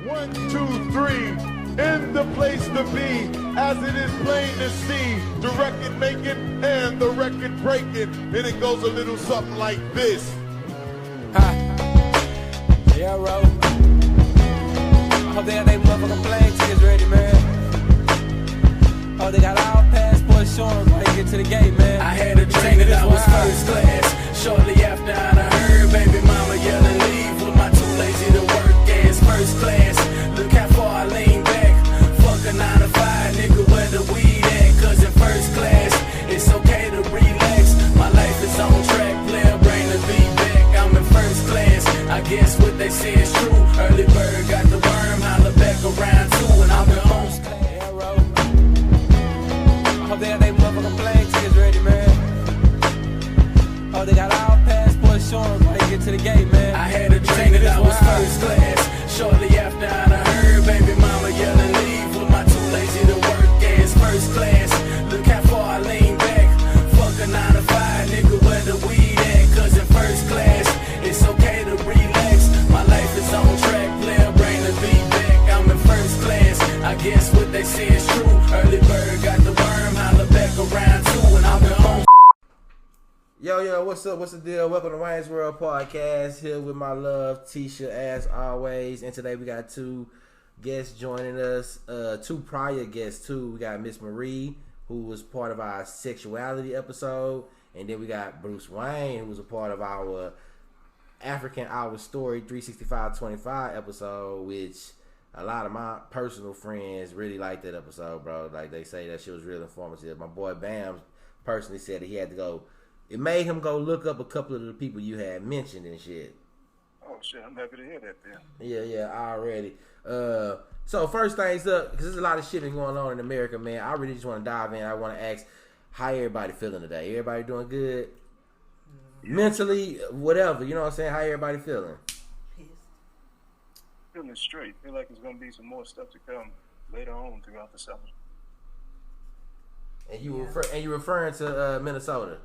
1, 2, 3, in the place to be, as it is plain to see, the record making and the record breaking, and it goes a little something like this. Hi. Yeah, bro. I hope they got their motherfucking plane tickets ready, man. Oh, they got all passports showing before they get to the gate, man. I had a dream that I was first class. Shortly after I heard baby mama yelling leave with my too lazy to work ass first class. Look how far I lean back. Fuck a 9 to 5, nigga, where the weed at? Cause in first class, it's okay to relax. My life is on track, player, bring the beat back. I'm in first class, I guess what they say is true. Early bird got the worm, holla back around too. And I'm in home class. Yeah, bro. I hope they got their motherfucking plane tickets ready, man. Oh, they got all passports showing before they get to the gate, man. I had a dream that I was first class. Shortly after I heard baby mama yelling leave with my too lazy to work ass first class. Look how far I lean back. Fuck a 9 to 5, nigga, where the weed at? Cause in first class, it's okay to relax. My life is on track, player, bring the beat back. I'm in first class, I guess what they say is true. Early bird got the worm, holla back around too. And I'm in home. Yo, what's up? What's the deal? Welcome to Wayne's World Podcast. Here with my love, Tisha, as always. And today we got two guests joining us. Two prior guests, too. We got Miss Marie, who was part of our sexuality episode. And then we got Bruce Wayne, who was a part of our African Hour Story 365-25 episode, which a lot of my personal friends really liked that episode, bro. Like, they say that shit was real informative. My boy Bam personally said that he had to go. It made him go look up a couple of the people you had mentioned and shit. Oh shit, I'm happy to hear that then. Yeah, already. So first things up, because there's a lot of shit going on in America, man. I really just want to dive in. I want to ask, how everybody feeling today? Everybody doing good? Mentally, whatever, you know what I'm saying? How everybody feeling? Feeling straight. Feel like there's gonna be some more stuff to come later on throughout the summer. And you referring to Minnesota?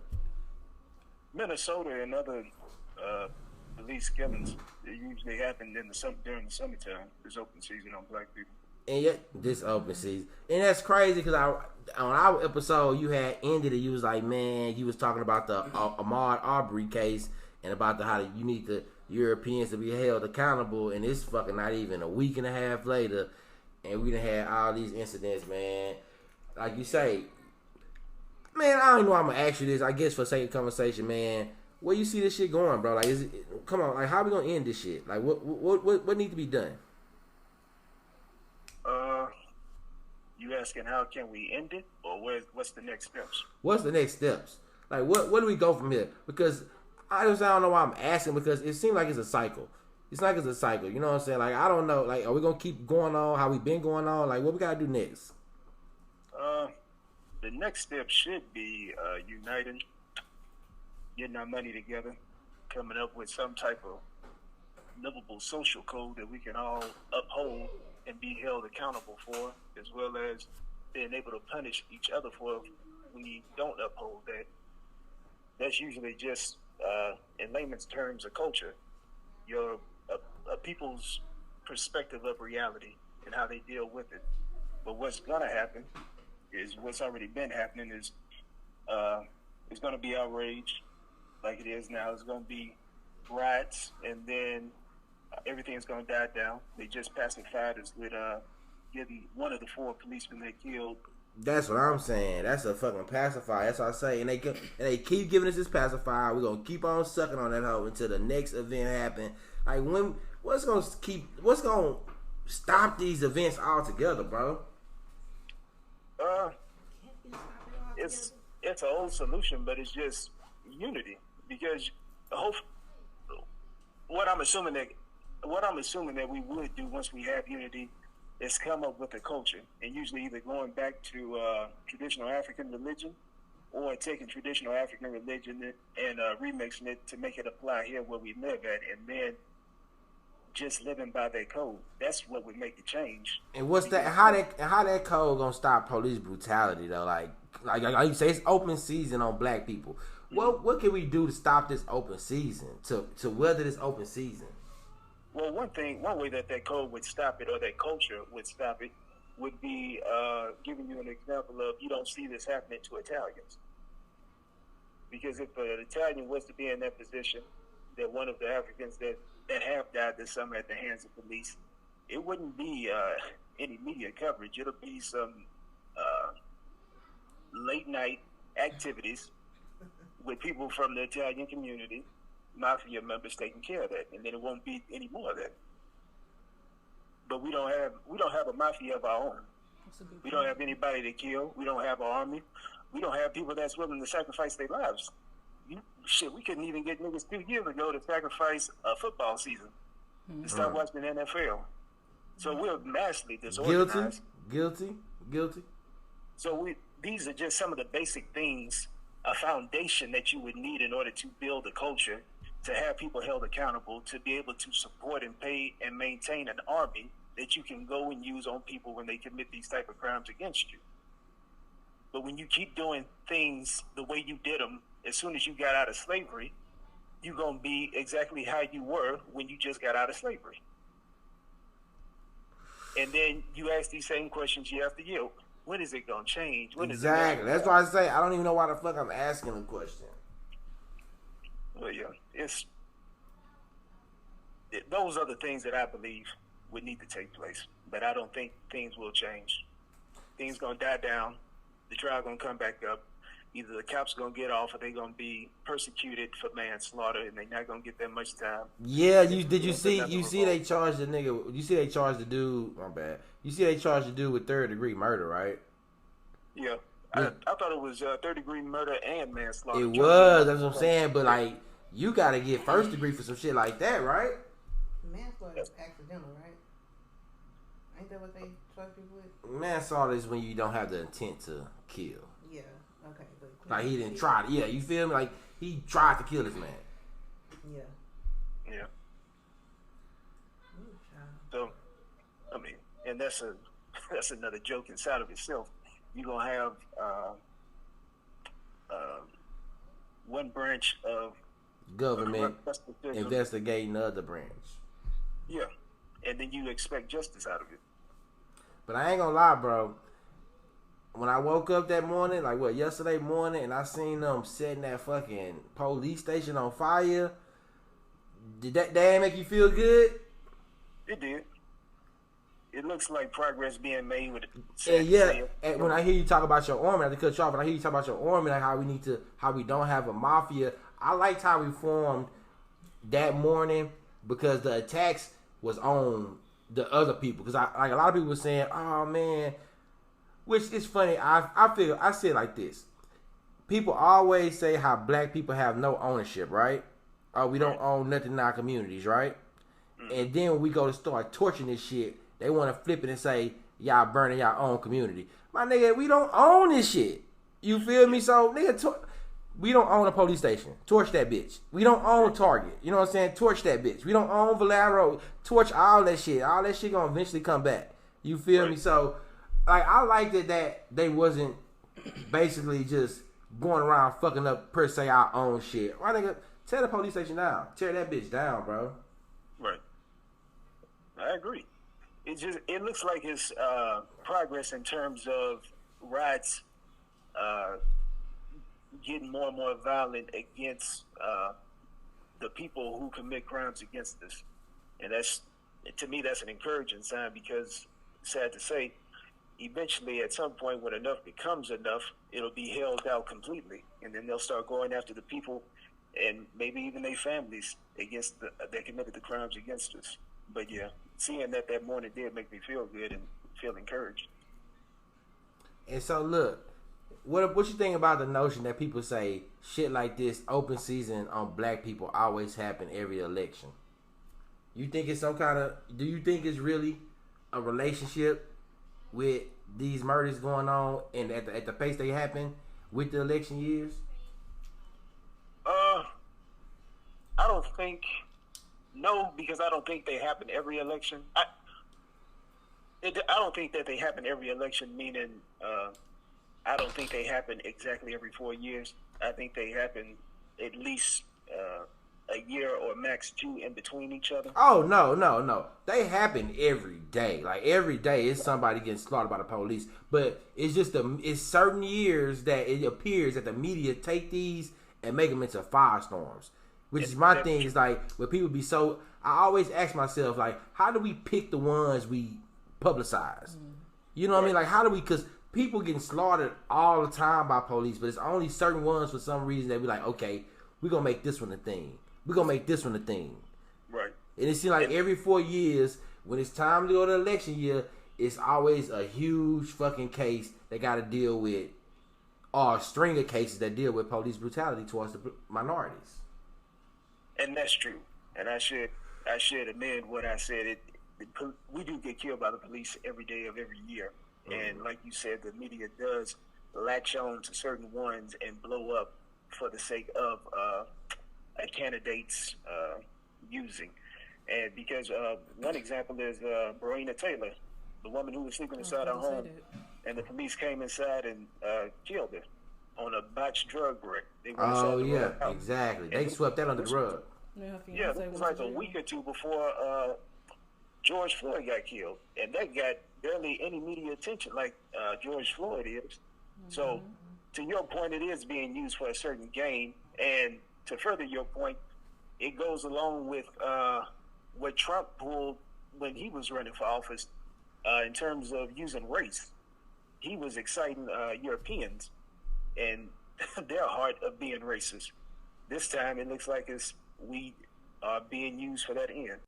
Minnesota and other police killings, they usually happen in during the summertime. This open season on black people. And yet, this open season. And that's crazy because on our episode, you had ended it. You was like, man, you was talking about the Ahmaud Arbery case and about how you need the Europeans to be held accountable. And it's fucking not even a week and a half later. And we done had all these incidents, man. Like you say, man, I don't know how I'm going to ask you this. I guess for sake of conversation, man, where you see this shit going, bro? Like, come on, like, how we going to end this shit? Like, what needs to be done? You asking how can we end it, or what's the next steps? What's the next steps? Like, what do we go from here? Because I don't know why I'm asking, because it seems like it's a cycle. It's like it's a cycle, you know what I'm saying? Like, I don't know, like, are we going to keep going on how we been going on? Like, what we got to do next? The next step should be uniting, getting our money together, coming up with some type of livable social code that we can all uphold and be held accountable for, as well as being able to punish each other for if we don't uphold that. That's usually just, in layman's terms, a culture. A people's perspective of reality and how they deal with it. But what's going to happen is what's already been happening is it's going to be outrage like it is now. It's going to be riots, and then everything's going to die down. They just pacified us with getting one of the 4 policemen they killed. That's what I'm saying. That's a fucking pacifier. That's what I say. And they keep giving us this pacifier. We're going to keep on sucking on that hoe until the next event happen. Like, what's going to stop these events altogether, bro? It's an old solution, but it's just unity. Because what I'm assuming that we would do once we have unity is come up with a culture, and usually either going back to traditional African religion or taking traditional African religion and remixing it to make it apply here where we live at, and then just living by that code. That's what would make the change. And what's that? How that code gonna stop police brutality though? Like you say, it's open season on black people. What can we do to stop this open season? To weather this open season? Well, one way that code would stop it, or that culture would stop it, would be giving you an example of, you don't see this happening to Italians. Because if an Italian was to be in that position, that one of the Africans that have died this summer at the hands of police, it wouldn't be any media coverage. It'll be some late night activities with people from the Italian community, mafia members taking care of that, and then it won't be any more of that. But we don't have a mafia of our own. We don't have anybody to kill. We don't have an army. We don't have people that's willing to sacrifice their lives. Shit, we couldn't even get niggas 2 years ago to sacrifice a football season to stop watching the NFL. So we're massively disorganized. Guilty. So these are just some of the basic things, a foundation that you would need in order to build a culture, to have people held accountable, to be able to support and pay and maintain an army that you can go and use on people when they commit these type of crimes against you. But when you keep doing things the way you did them, as soon as you got out of slavery, you're going to be exactly how you were when you just got out of slavery. And then you ask these same questions year after year. When is it going to change? Exactly. That's why I say I don't even know why the fuck I'm asking the question. Well, yeah, those are the things that I believe would need to take place. But I don't think things will change. Things going to die down. The trial going to come back up. Either the cops going to get off, or they going to be persecuted for manslaughter, and they're not going to get that much time. Yeah, you see they charged the nigga. You see they charged the dude. My bad. You see they charged the dude with 3rd-degree murder, right? Yeah. I thought it was 3rd-degree murder and manslaughter. It was. That's what I'm saying. But like, you got to get 1st degree for some shit like that, right? Manslaughter is accidental, right? Ain't that what they charge people with? Manslaughter is when you don't have the intent to kill. Yeah. Okay. Like he didn't try to. Yeah, you feel me? Like he tried to kill this man. Yeah. Yeah. Ooh, child. So, I mean, and that's another joke inside of itself. You're gonna have one branch of government investigating the other branch. Yeah, and then you expect justice out of it. But I ain't gonna lie, bro. When I woke up that morning, yesterday morning, and I seen them setting that fucking police station on fire, did that make you feel good? It did. It looks like progress being made with it. And yeah, and when I hear you talk about your army, I have to cut you off. When I hear you talk about your army, like how we don't have a mafia, I liked how we formed that morning because the attacks was on the other people. Because a lot of people were saying, "Oh man," which is funny. I say it like this: people always say how black people have no ownership, right? Or we don't own nothing in our communities, right? And then when we go to start torching this shit, they want to flip it and say, y'all burning y'all own community. My nigga, we don't own this shit. You feel me? So, nigga, we don't own a police station. Torch that bitch. We don't own Target. You know what I'm saying? Torch that bitch. We don't own Valero. Torch all that shit. All that shit gonna eventually come back. You feel me? So, like, I liked it that they wasn't basically just going around fucking up, per se, our own shit. My nigga, tear the police station down. Tear that bitch down, bro. Right. I agree. It looks like it's progress in terms of riots getting more and more violent against the people who commit crimes against us. And to me, that's an encouraging sign because, sad to say, eventually at some point when enough becomes enough, it'll be held out completely. And then they'll start going after the people and maybe even their families that committed the crimes against us. But yeah, seeing that morning did make me feel good and feel encouraged. And so look, what you think about the notion that people say shit like this, open season on black people, always happen every election? You think it's do you think it's really a relationship with these murders going on and at the pace they happen with the election years? I don't think. No, because I don't think they happen every election. I don't think that they happen every election, meaning I don't think they happen exactly every 4 years. I think they happen at least a a year or max 2 in between each other? Oh no. They happen every day. Like every day, it's somebody getting slaughtered by the police. But it's just it's certain years that it appears that the media take these and make them into firestorms. Which is my thing. Is like when people be so. I always ask myself like, how do we pick the ones we publicize? You know what I mean? Like how do we? Because people getting slaughtered all the time by police, but it's only certain ones for some reason that be like, okay, we're gonna make this one a thing. We're gonna make this one a thing. Right. And it seems like every 4 years, when it's time to go to election year, it's always a huge fucking case they got to deal with, or a string of cases that deal with police brutality towards the minorities. And that's true. And I should amend what I said. We do get killed by the police every day of every year. And like you said, the media does latch on to certain ones and blow up for the sake of a candidate's using. And because one example is Breonna Taylor, the woman who was sleeping inside her home, and the police came inside and killed her on a botched drug wreck. Oh yeah, exactly. They swept that under the rug. Yeah, it was like a week or two before George Floyd got killed, and that got barely any media attention like George Floyd is. So, to your point, it is being used for a certain gain, and to further your point, it goes along with what Trump pulled when he was running for office in terms of using race. He was exciting Europeans and their heart of being racist. This time, it looks like we are being used for that end.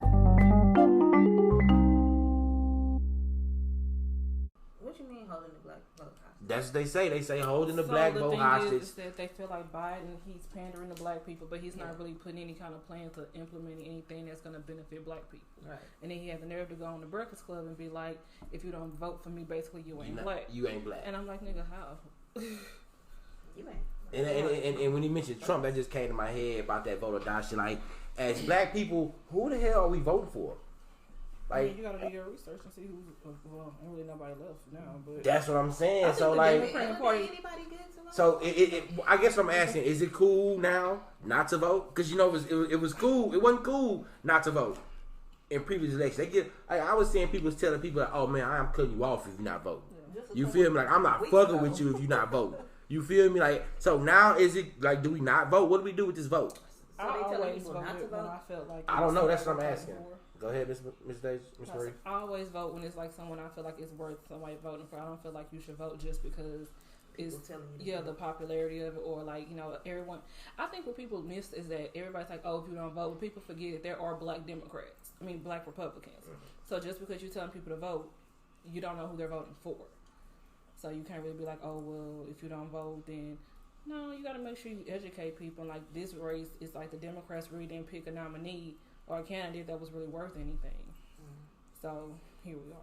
What you mean holding the black vote hostage? That's what they say. They say holding the black vote hostage. Is that they feel like Biden, he's pandering to black people, but he's not really putting any kind of plan to implement anything that's going to benefit black people. Right. And then he had the nerve to go on the Breakfast Club and be like, if you don't vote for me, basically you ain't black. You ain't black. And I'm like, nigga, how? You ain't. And when he mentioned Trump, that just came to my head about that vote or die shit. Like, as black people, who the hell are we voting for? Like, I mean, you gotta do your research and see who's. Well, ain't really nobody left now, but that's what I'm saying. So like, so I guess what I'm asking, is it cool now not to vote? Because you know it was cool. It wasn't cool not to vote in previous elections. I was seeing people telling people, like, oh man, I am cutting you off if you're not voting. Yeah. You feel me? Like I'm not fucking with you if you're not voting. You feel me? Like, so now is it like, do we not vote? What do we do with this vote? So they telling people not to vote? I felt like I don't know. That's what I'm asking. Go ahead, Miss Marie. I always vote when it's like someone I feel like it's worth somebody voting for. I don't feel like you should vote just because it's the popularity of it, or like, you know, everyone. I think what people miss is that everybody's like, oh, if you don't vote, but people forget that there are black Democrats. I mean, black Republicans. So just because you're telling people to vote, you don't know who they're voting for. So you can't really be like, oh, well, if you don't vote, then no, you got to make sure you educate people. Like this race is like the Democrats really didn't pick a nominee or a candidate that was really worth anything. So here we are.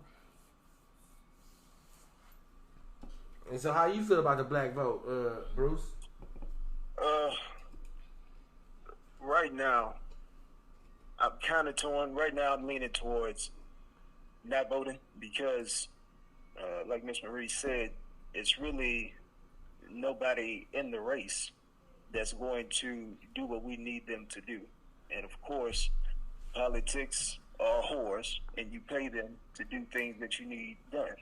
And so, how you feel about the black vote, Bruce? Right now, I'm kind of torn. Right now, I'm leaning towards not voting because, like Miss Marie said, it's really nobody in the race that's going to do what we need them to do. And of course, politics are whores, and you pay them to do things that you need done.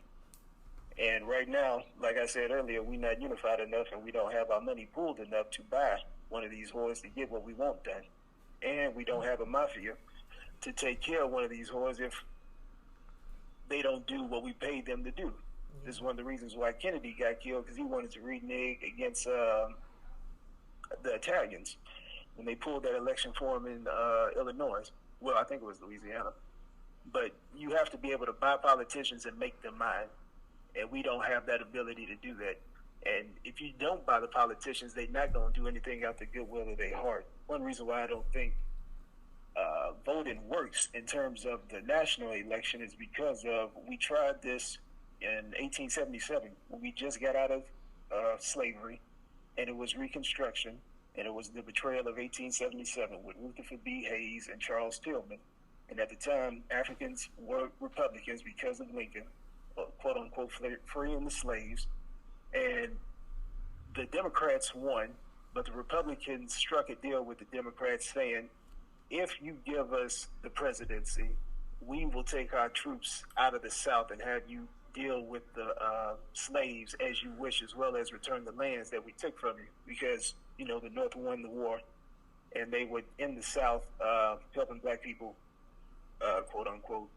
And right now, like I said earlier, we're not unified enough, and we don't have our money pooled enough to buy one of these whores to get what we want done. And we don't have a mafia to take care of one of these whores if they don't do what we paid them to do. This is one of the reasons why Kennedy got killed, because he wanted to renege against the Italians when they pulled that election for him in Illinois. Well, I think it was Louisiana. But you have to be able to buy politicians and make them mine. And we don't have that ability to do that. And if you don't buy the politicians, they're not going to do anything out the goodwill of their heart. One reason why I don't think voting works in terms of the national election is because of, we tried this in 1877 when we just got out of slavery, and it was Reconstruction, and it was the betrayal of 1877 with Rutherford B. Hayes and Charles Tillman. And at the time, Africans were Republicans because of Lincoln, quote unquote, freeing the slaves. And the Democrats won, but the Republicans struck a deal with the Democrats saying, if you give us the presidency, we will take our troops out of the South and have you deal with the slaves as you wish, as well as return the lands that we took from you. Because, you know, the North won the war, and they were in the South helping black people, quote unquote,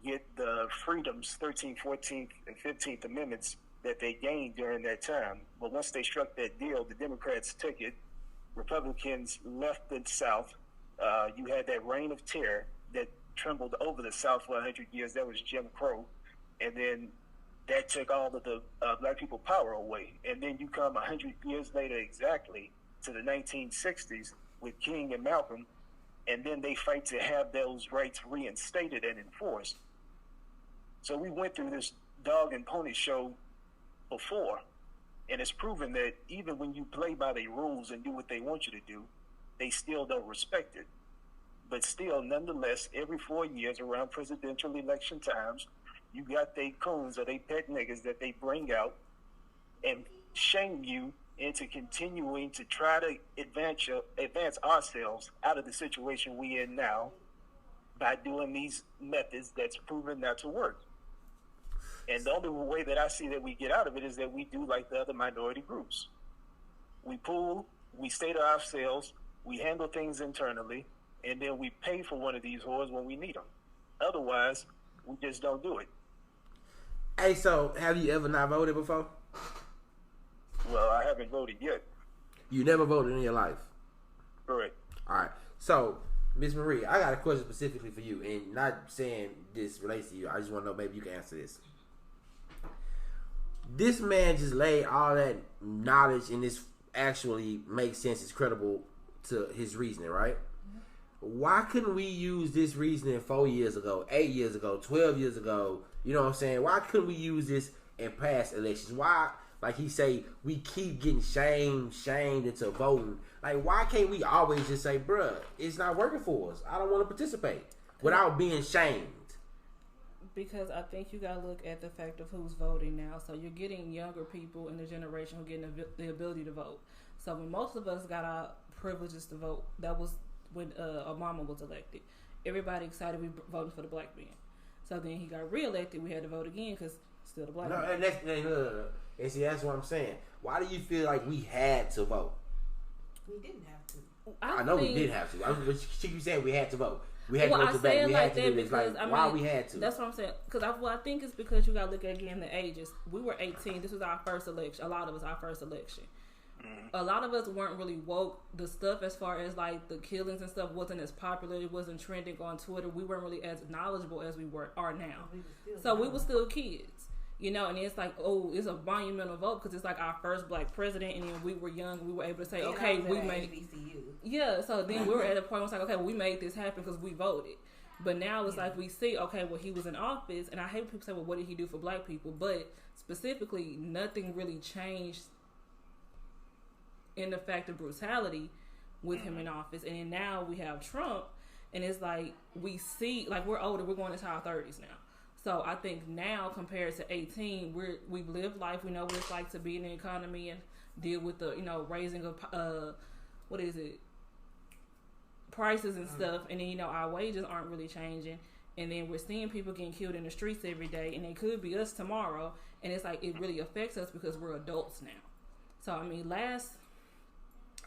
get the freedoms, 13th, 14th, and 15th Amendments that they gained during that time. But once they struck that deal, the Democrats took it. Republicans left the South. You had that reign of terror that trembled over the South for 100 years. That was Jim Crow. And then that took all of the black people power away. And then you come 100 years later exactly to the 1960s with King and Malcolm, and then they fight to have those rights reinstated and enforced. So we went through this dog and pony show before, and it's proven that even when you play by their rules and do what they want you to do, they still don't respect it. But still, nonetheless, every 4 years around presidential election times, you got they coons or they pet niggas that they bring out and shame you into continuing to try to advance ourselves out of the situation we in now by doing these methods that's proven not to work. And the only way that I see that we get out of it is that we do like the other minority groups. We pool, we stay to ourselves, we handle things internally, and then we pay for one of these whores when we need them. Otherwise, we just don't do it. Hey, so have you ever not voted before? Well, I haven't voted yet. You never voted in your life? Correct. All right. So, Miss Marie, I got a question specifically for you, and not saying this relates to you. I just want to know, maybe you can answer this. This man just laid all that knowledge, and this actually makes sense. It's credible to his reasoning, right? Why couldn't we use this reasoning 4 years ago, 8 years ago, 12 years ago? You know what I'm saying? Why couldn't we use this in past elections? Why, like he say, we keep getting shamed into voting? Like, why can't we always just say, bruh, it's not working for us, I don't want to participate, without being shamed? Because I think you gotta look at the fact of who's voting now. So you're getting younger people in the generation who are getting the ability to vote. So when most of us got our privileges to vote, that was when Obama was elected. Everybody excited we voting for the black man. So then he got reelected. We had to vote again because still the black man. And see, that's what I'm saying. Why do you feel like we had to vote? We didn't have to. I know we did have to. She keep saying we had to vote. We had to go to back. We like had to do this. Because, like, why we had to? That's what I'm saying. Because I think it's because you got to look at again the ages. We were 18. This was our first election. A lot of us, our first election. A lot of us weren't really woke. The stuff as far as like the killings and stuff wasn't as popular. It wasn't trending on Twitter. We weren't really as knowledgeable as we are now. We were still kids. You know, and it's like, oh, it's a monumental vote because it's like our first black president, and then we were young, we were able to say, okay, we made HBCU. Yeah, so then we were at a point where it's like, okay, well, we made this happen because we voted. But now it's like we see, okay, well, he was in office, and I hate when people say, well, what did he do for black people? But specifically, nothing really changed in the fact of brutality with him in office. And then now we have Trump, and it's like we see, like we're older, we're going into our 30s now. So I think now compared to 18, we've lived life. We know what it's like to be in the economy and deal with the, raising of, prices and stuff. And then, our wages aren't really changing. And then we're seeing people getting killed in the streets every day. And it could be us tomorrow. And it's like, it really affects us because we're adults now. So, I mean, last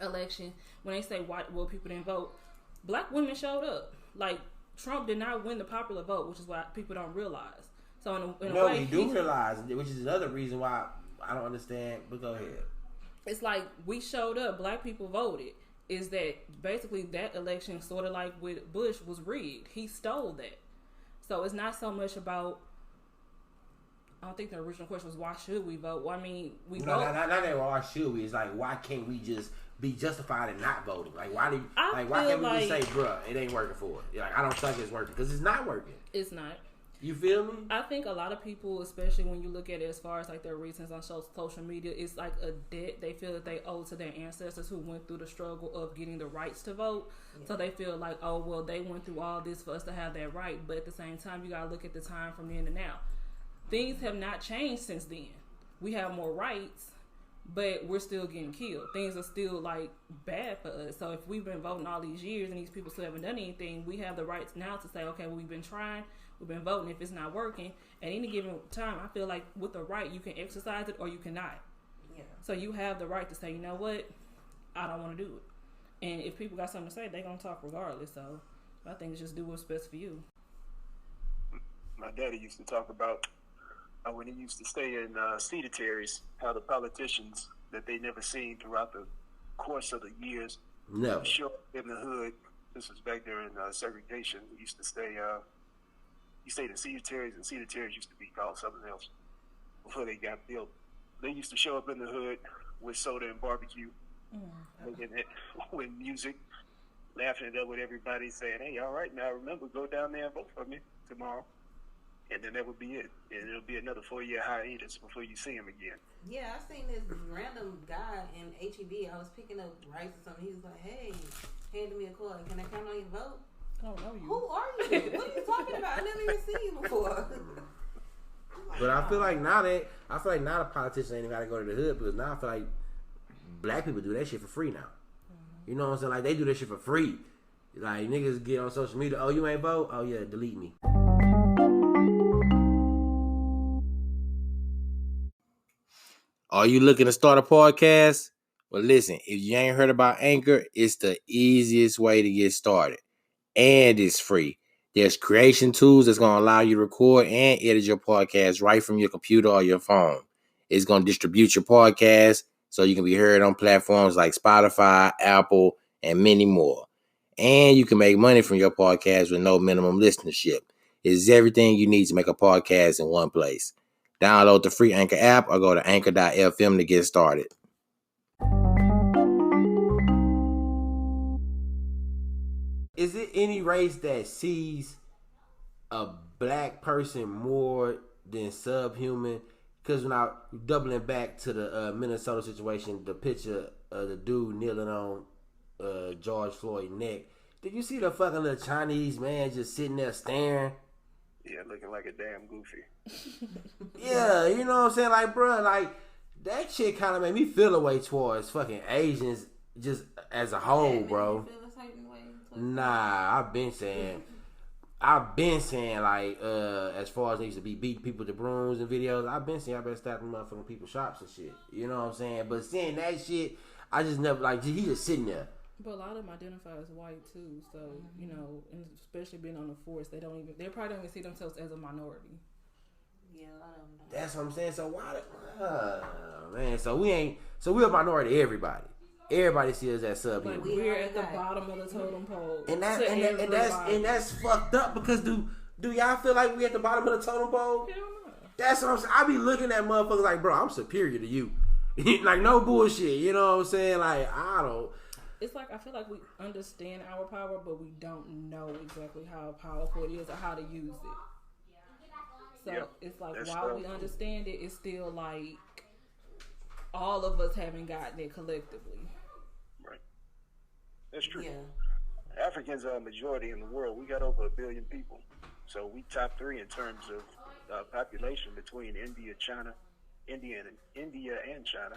election, when they say why people didn't vote, black women showed up. Like, Trump did not win the popular vote, which is what people don't realize. So in a way, we do realize, which is another reason why I don't understand. But go ahead. It's like we showed up. Black people voted. Is that basically that election, sort of like with Bush, was rigged? He stole that. So it's not so much about. I don't think the original question was why should we vote? Well, I mean, we vote. Not that why should we? It's like why can't we just be justified in not voting? Like why can't we just say, bruh, it ain't working for it? Like I don't think it's working because it's not working. It's not. You feel me? I think a lot of people, especially when you look at it as far as like their reasons on social media, it's like a debt they feel that they owe to their ancestors who went through the struggle of getting the rights to vote. Yeah. So they feel like, oh well, they went through all this for us to have that right. But at the same time, you gotta look at the time from then to now. Things have not changed since then. We have more rights, but we're still getting killed. Things are still like bad for us. So if we've been voting all these years and these people still haven't done anything, we have the rights now to say, okay, well, we've been trying, we've been voting. If it's not working, at any given time, I feel like with the right, you can exercise it or you cannot. Yeah. So you have the right to say, you know what, I don't want to do it. And if people got something to say, they're gonna talk regardless. So I think it's just do what's best for you. My daddy used to talk about when he used to stay in cemeteries, how the politicians that they never seen throughout the course of the years show up in the hood. This was back during segregation. He used to stay. He stayed in cemeteries, and cemeteries used to be called something else before they got built. They used to show up in the hood with soda and barbecue, with music, laughing it up with everybody, saying, "Hey, all right, now remember, go down there and vote for me tomorrow." And then that would be it. And it'll be another 4-year hiatus before you see him again. Yeah, I seen this random guy in HEB. I was picking up rice or something. He was like, hey, handed me a card. Can I count on your vote? I don't know you. Who are you? What are you talking about? I never even seen you before. But I feel like now the politicians ain't even got to go to the hood, because now I feel like black people do that shit for free now. Mm-hmm. You know what I'm saying? Like, they do that shit for free. Like, niggas get on social media, oh, you ain't vote? Oh, yeah, delete me. Are you looking to start a podcast? Well, listen, if you ain't heard about Anchor, it's the easiest way to get started. And it's free. There's creation tools that's going to allow you to record and edit your podcast right from your computer or your phone. It's going to distribute your podcast so you can be heard on platforms like Spotify, Apple, and many more. And you can make money from your podcast with no minimum listenership. It's everything you need to make a podcast in one place. Download the free Anchor app or go to anchor.fm to get started. Is it any race that sees a black person more than subhuman? Because when I doubling back to the Minnesota situation, the picture of the dude kneeling on George Floyd's neck, did you see the fucking little Chinese man just sitting there staring? Yeah, looking like a damn goofy. Yeah, you know what I'm saying? Like, bro, like, that shit kind of made me feel a way towards fucking Asians just as a whole, bro. Nah, I've been saying like, as far as they used to be beating people with the brooms and videos, I've been saying I better stop them motherfucking people's shops and shit. You know what I'm saying? But seeing that shit, I just never, like, he just sitting there. But a lot of them identify as white too, so you know, and especially being on the force, they probably don't even see themselves as a minority. Yeah, a lot of them don't. That's what I'm saying. So why, man? So we're a minority. Everybody sees us as subhuman. We're at the bottom of the totem pole, and that's fucked up, because do y'all feel like we at the bottom of the totem pole? Hell no. That's what I'm saying. I be looking at motherfuckers like, bro, I'm superior to you. Like, no bullshit. You know what I'm saying? Like, I don't. It's like, I feel like we understand our power, but we don't know exactly how powerful it is or how to use it. So it's like, while we understand it, it's still like all of us haven't gotten it collectively. Right. That's true. Yeah. Africans are a majority in the world. We got over 1 billion people. So we top 3 in terms of population between India and China.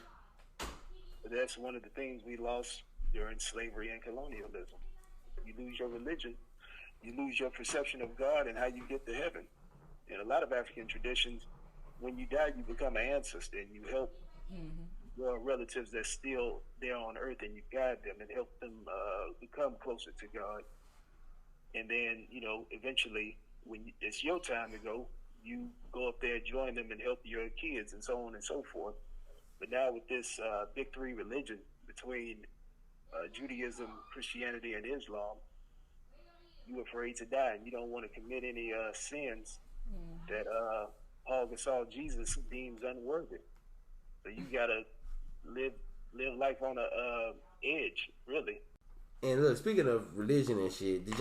But that's one of the things we lost during slavery and colonialism. You lose your religion, you lose your perception of God and how you get to heaven. In a lot of African traditions, when you die, you become an ancestor and you help your relatives that's still there on earth, and you guide them and help them become closer to God. And then, you know, eventually, when it's your time to go, you go up there, join them, and help your kids, and so on and so forth. But now with this big 3 religion between Judaism, Christianity, and Islam, you're afraid to die, and you don't want to commit any sins that Paul Gasol Jesus deems unworthy. So you gotta live life on a edge, really. And look, speaking of religion and shit, did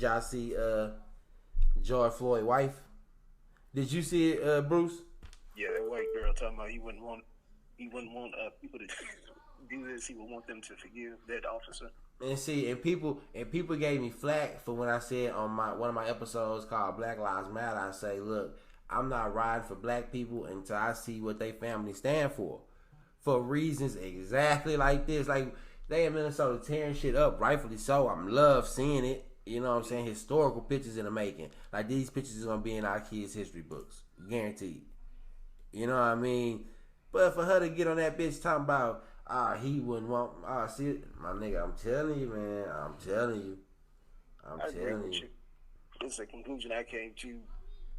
y'all see George Floyd's wife? Did you see it, Bruce? Yeah, that white girl talking about he wouldn't want people to do this. He would want them to forgive that officer. And see, and people gave me flack for when I said on one of my episodes called Black Lives Matter, I say, look, I'm not riding for black people until I see what they family stand for. for reasons exactly like this. Like, they in Minnesota tearing shit up, rightfully so. I'm love seeing it. You know what I'm saying? Historical pictures in the making. Like, these pictures is gonna be in our kids' history books. Guaranteed. You know what I mean? But for her to get on that bitch talking about, he wouldn't want, see, my nigga, I'm telling you, man. I'm telling you. I agree with you. It's a conclusion I came to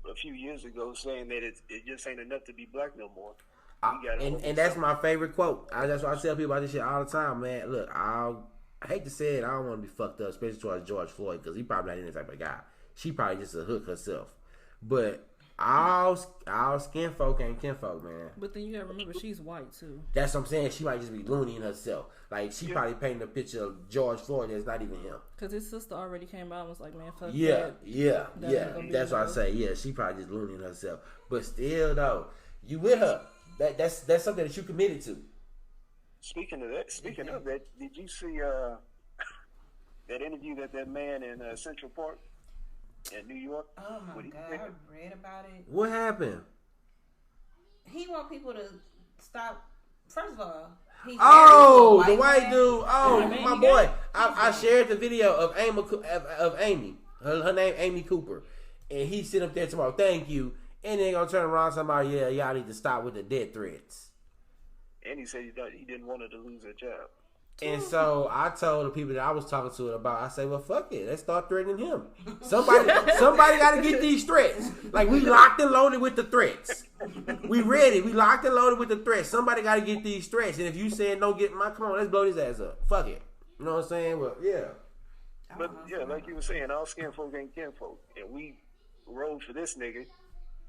a few years ago, saying that it just ain't enough to be black no more. And that's my favorite quote. That's why I tell people about this shit all the time, man. Look, I hate to say it, I don't want to be fucked up, especially towards George Floyd, because he probably not in this type of guy. She probably just a hook herself. But all skin folk ain't kinfolk, man. But then you gotta remember, she's white too. That's what I'm saying. She might just be loony in herself. Like, she probably painting a picture of George Floyd that's not even him. Because his sister already came out and was like, man, fuck yeah, that. Yeah. That's what I say. Yeah, she probably just loony in herself. But still, though, you with her. That's something that you committed to. Speaking of that, did you see that interview that man in Central Park in New York? Oh my God, I read about it. What happened? He want people to stop. First of all, the white dude. Oh, my boy. I shared the video of Amy. Her name Amy Cooper, and he sit up there tomorrow. Thank you. And then gonna turn around somebody, yeah, y'all need to stop with the death threats. And he said he didn't want her to lose her job. And so I told the people that I was talking to it about, I say, well, fuck it, let's start threatening him. Somebody got to get these threats. Like, we locked and loaded with the threats. We ready. We locked and loaded with the threats. Somebody got to get these threats. And if you saying don't get come on, let's blow his ass up. Fuck it. You know what I'm saying? Well, yeah. But yeah, like you were saying, all skin folk ain't kinfolk, and we rode for this nigga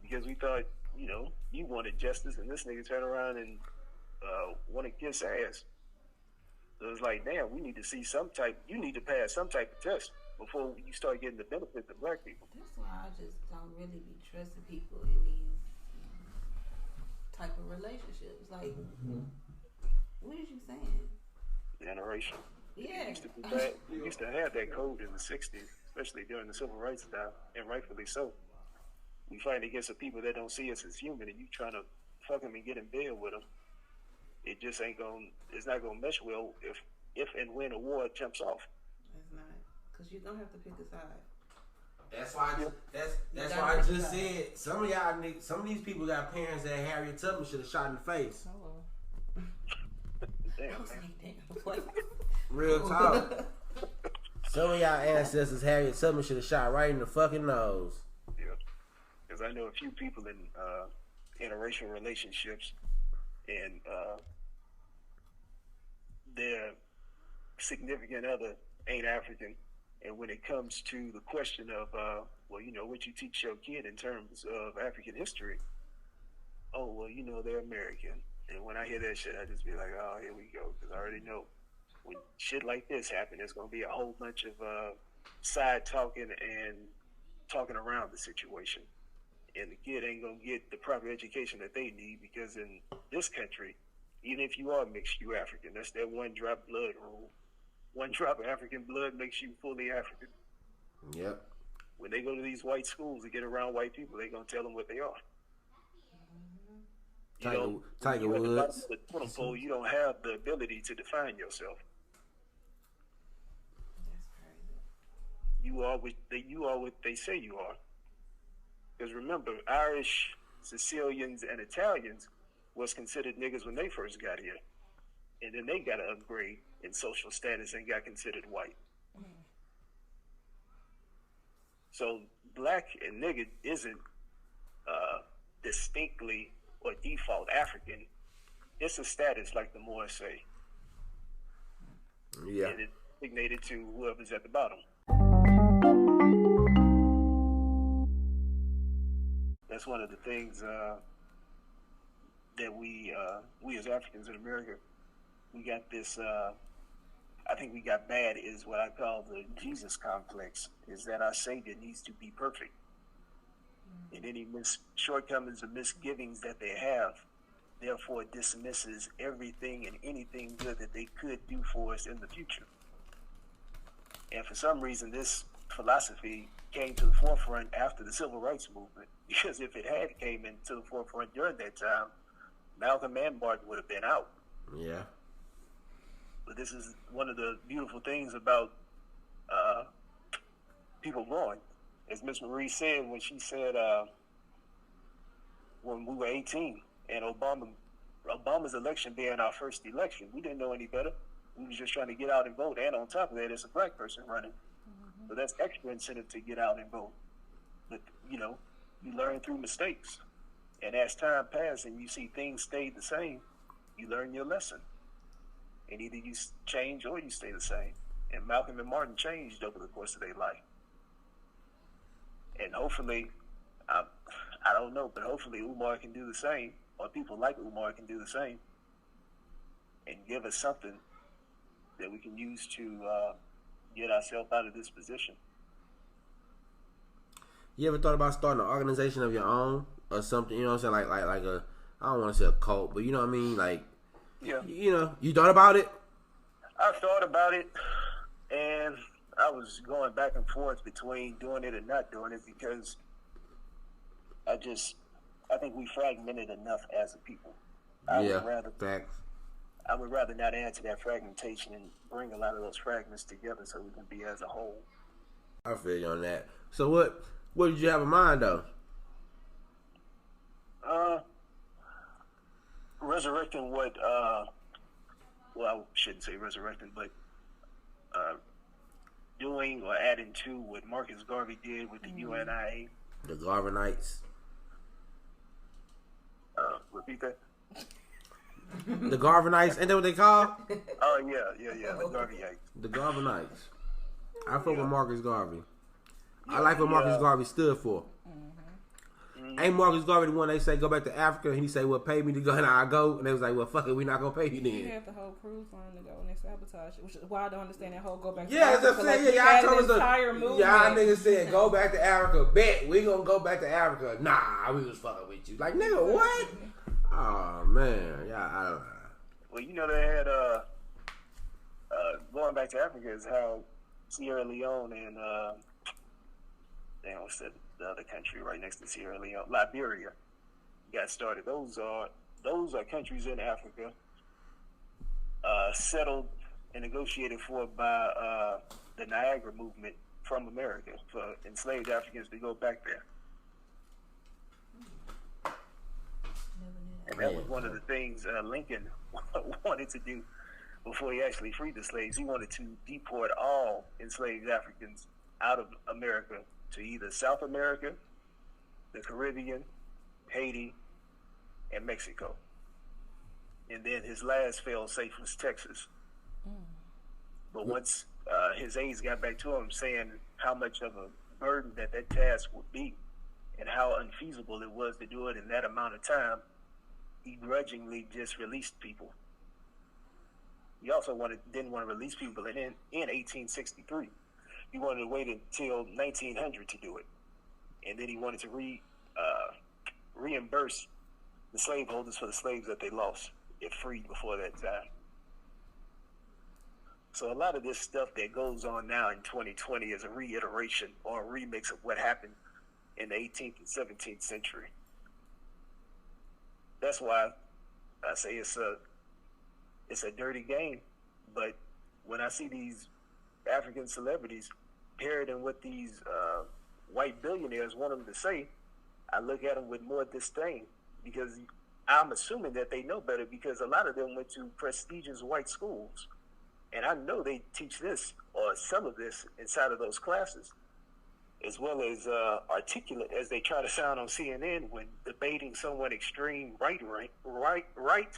because we thought, you wanted justice, and this nigga turned around and want to kiss ass. So it's like, damn, we need to see you need to pass some type of test before you start getting the benefits of black people. That's why I just don't really be trusting people in these type of relationships. Like, what are you saying? Generation. Yeah. We used to have that code in the 60s, especially during the civil rights time, and rightfully so. We finally get some people that don't see us as human, and you trying to fuck them and get in bed with them. It just it's not gonna mesh well if and when a war jumps off. It's not, because you're gonna have to pick a side. That's why I just said some of these people got parents that Harriet Tubman should have shot in the face. Damn. Real talk. Some of y'all ancestors Harriet Tubman should have shot right in the fucking nose. Yeah, because I know a few people in interracial relationships, and their significant other ain't African, and when it comes to the question of what you teach your kid in terms of African history, they're American. And when I hear that shit, I just be like, oh, here we go, because I already know when shit like this happen, there's gonna be a whole bunch of side talking and talking around the situation, and the kid ain't gonna get the proper education that they need, because in this country, even if you are mixed, you African. That's that one drop blood rule. One drop of African blood makes you fully African. Yep. When they go to these white schools to get around white people, they're gonna tell them what they are. Tiger Woods. You don't have the ability to define yourself. That's crazy. You are what they say you are. Because remember, Irish, Sicilians, and Italians was considered niggas when they first got here. And then they got an upgrade in social status and got considered white. So black and nigga isn't distinctly or default African. It's a status, like the Moors say. Yeah. And it's designated to whoever's at the bottom. That's one of the things that we as Africans in America, we got this, I think we got bad, is what I call the Jesus complex, is that our Savior needs to be perfect. And any shortcomings or misgivings that they have, therefore dismisses everything and anything good that they could do for us in the future. And for some reason, this philosophy came to the forefront after the Civil Rights Movement, because if it had came into the forefront during that time, Malcolm and Martin would have been out. Yeah. But this is one of the beautiful things about people growing. As Miss Marie said when she said when we were 18 and Obama's election being our first election, we didn't know any better. We was just trying to get out and vote, and on top of that, it's a black person running. So that's extra incentive to get out and vote. But, you know, you learn through mistakes. And as time passes and you see things stay the same, you learn your lesson. And either you change or you stay the same. And Malcolm and Martin changed over the course of their life. And hopefully, I don't know, but hopefully Umar can do the same, or people like Umar can do the same, and give us something that we can use to get ourselves out of this position. You ever thought about starting an organization of your own or something? You know what I'm saying? Like a, I don't want to say a cult, but you know what I mean? Like, yeah. You know, you thought about it? I thought about it, and I was going back and forth between doing it and not doing it because I think we fragmented enough as a people. Facts. I would rather not add to that fragmentation and bring a lot of those fragments together so we can be as a whole. I feel you on that. So what did you have in mind though? Resurrecting what well, I shouldn't say resurrecting, but doing or adding to what Marcus Garvey did with the UNIA. The Garvinites. Repeat that? The Garvinites, ain't that what they call? Oh, yeah, the Garveyites. The Garvinites. I fuck with Marcus Garvey. I like what Marcus Garvey stood for. Ain't Marcus Garvey the one they say go back to Africa and he say, well, pay me to go, and I go, and they was like, well, fuck it, we not gonna pay you then. He had the whole cruise line to go and they sabotaged it, which is why I don't understand that whole go back to Africa. Africa. Like, y'all told us entire movement. Y'all niggas said go back to Africa. Bet we gonna go back to Africa. Nah, we was fucking with you. Like, nigga, what? Oh man, yeah, I don't know. Well, you know, they had going back to Africa is how Sierra Leone and what's the other country right next to Sierra Leone, Liberia, got started. Those are countries in Africa settled and negotiated for by the Niagara movement from America for enslaved Africans to go back there. And that was one of the things Lincoln wanted to do before he actually freed the slaves. He wanted to deport all enslaved Africans out of America to either South America, the Caribbean, Haiti, and Mexico. And then his last fail-safe was Texas. But once his aides got back to him saying how much of a burden that task would be and how unfeasible it was to do it in that amount of time, he grudgingly just released people. He also didn't want to release people in 1863. He wanted to wait until 1900 to do it. And then he wanted to reimburse the slaveholders for the slaves that they lost if freed before that time. So a lot of this stuff that goes on now in 2020 is a reiteration or a remix of what happened in the 18th and 17th century. That's why I say it's a dirty game. But when I see these African celebrities parroting what these white billionaires want them to say, I look at them with more disdain because I'm assuming that they know better because a lot of them went to prestigious white schools. And I know they teach this or some of this inside of those classes, as well as articulate as they try to sound on CNN when debating someone extreme right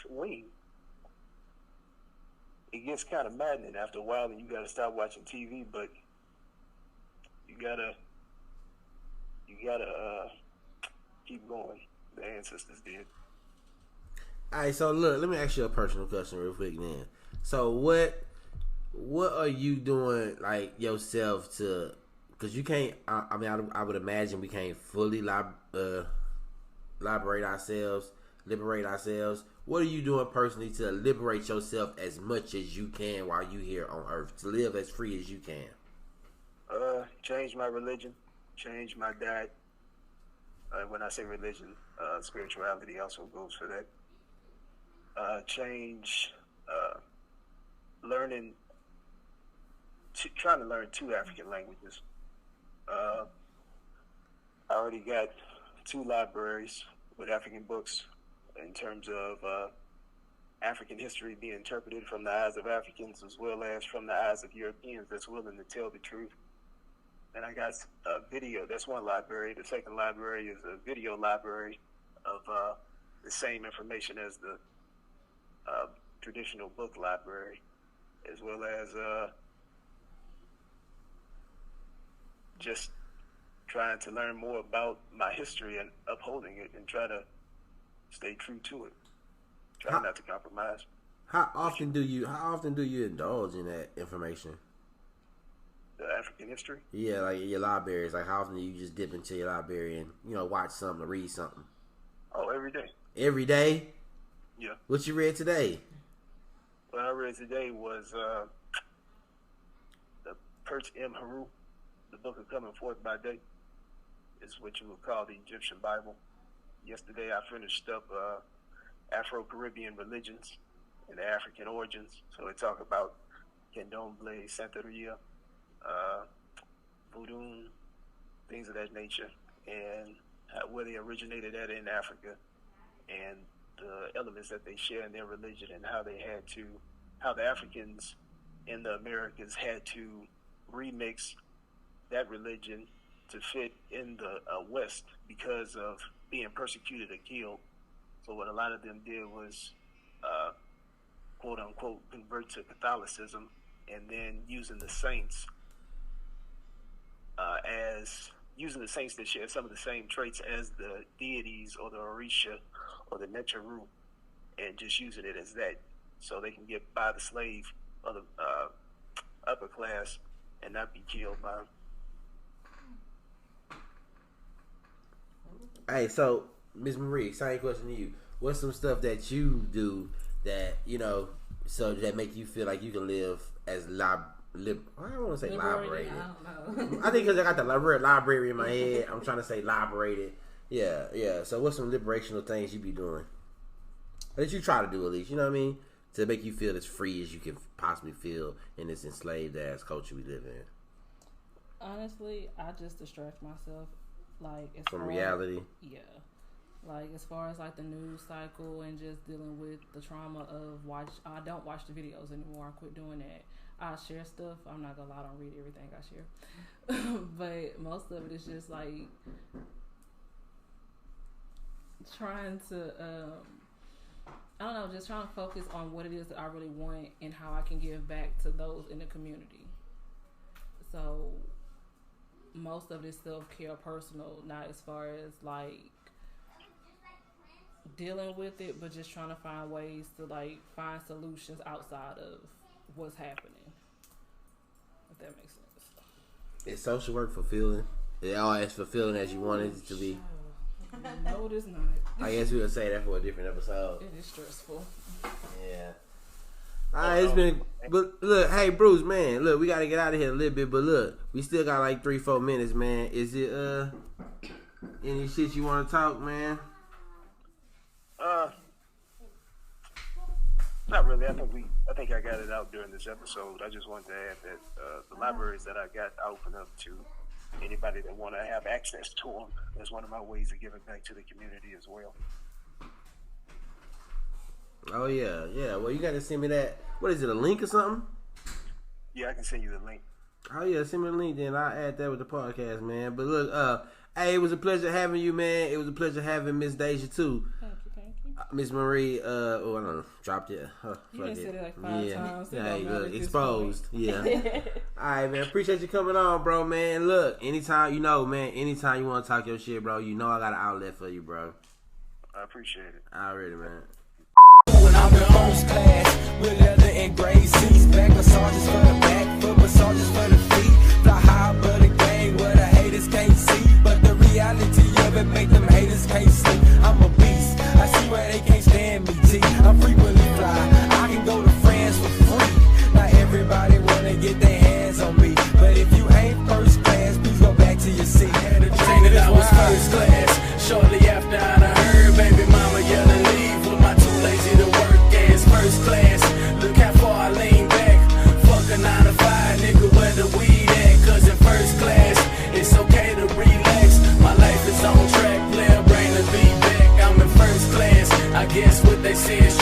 wing. It gets kind of maddening after a while, and you got to stop watching TV. But you gotta keep going. The ancestors did. All right, so look, let me ask you a personal question real quick, then. So what are you doing, like, yourself to? Because you can't. I would imagine we can't fully liberate ourselves. What are you doing personally to liberate yourself as much as you can while you here on Earth, to live as free as you can? Change my religion, change my diet. When I say religion, spirituality also goes for that. Change trying to learn 2 African languages. I already got 2 libraries with African books in terms of African history being interpreted from the eyes of Africans as well as from the eyes of Europeans that's willing to tell the truth. And I got a video. That's one library. The second library is a video library of the same information as the traditional book library, as well as just trying to learn more about my history and upholding it and try to stay true to it. Try not to compromise. How often do you indulge in that information? The African history? Yeah, like your libraries. Like how often do you just dip into your library and, watch something or read something? Oh, every day. Every day? Yeah. What you read today? What I read today was the Perch M. Haru, the Book of Coming Forth by Day, is what you would call the Egyptian Bible. Yesterday I finished up Afro-Caribbean religions and the African origins. So they talk about Candomblé, Santeria, Voodoo, things of that nature, and where they originated at in Africa, and the elements that they share in their religion, and how the Africans in the Americas had to remix that religion to fit in the West because of being persecuted or killed. So what a lot of them did was, quote unquote, convert to Catholicism, and then using the saints that share some of the same traits as the deities or the Orisha or the Necharu, and just using it as that, so they can get by the slave or the upper class and not be killed by them. Hey, so Ms. Marie, same question to you. What's some stuff that you do that so that make you feel like you can live as I don't want to say liberated. I don't know. I think because I got the word library in my head, I'm trying to say liberated. Yeah. So what's some liberational things you be doing? That you try to do at least, you know what I mean? To make you feel as free as you can possibly feel in this enslaved ass culture we live in. Honestly, I just distract myself, from reality. Yeah, as far as the news cycle and just dealing with the trauma of I don't watch the videos anymore. I quit doing that. I share stuff. I'm not gonna lie, I don't read everything I share, but most of it is just trying to I don't know, just trying to focus on what it is that I really want and how I can give back to those in the community. So most of this self-care personal, not as far as dealing with it, but just trying to find ways to find solutions outside of what's happening. If that makes sense. Is social work fulfilling? Is it all as fulfilling as you wanted it to be? No, it is not. I guess we would say that for a different episode. It is stressful. Yeah. Alright, it's been. But look, hey Bruce, man, look, we gotta get out of here a little bit. But look, we still got 3-4 minutes, man. Is it any shit you want to talk, man? Not really. I think I got it out during this episode. I just wanted to add that the libraries that I got, I open up to anybody that want to have access to them. That's one of my ways of giving back to the community as well. Oh yeah. Well, you got to send me that. What is it? A link or something? Yeah, I can send you the link. Oh yeah, send me the link. Then I'll add that with the podcast, man. But look, hey, it was a pleasure having you, man. It was a pleasure having Miss Deja too. Thank you. Miss Marie, I don't know, dropped it. You done said it 5 times. Yeah, look, exposed. Yeah. Alright, man. Appreciate you coming on, bro, man. Look, anytime you want to talk your shit, bro, I got an outlet for you, bro. I appreciate it. Already, man. When I'm in homes class with leather and gray seats, back massages for the back, foot massages for the feet. Fly high above the game where the haters can't see, but the reality of it make them haters can't sleep. I'm a beast. I see why they can't stand me. G. I'm frequently fly. I can go to France for free. Not everybody wanna get their hands on me, but if you ain't first class, please go back to your seat. Saying that I was first class. Shortly after I heard baby mama yelling leave with my too lazy to work as first class. Look how far I lean back. I guess what they say is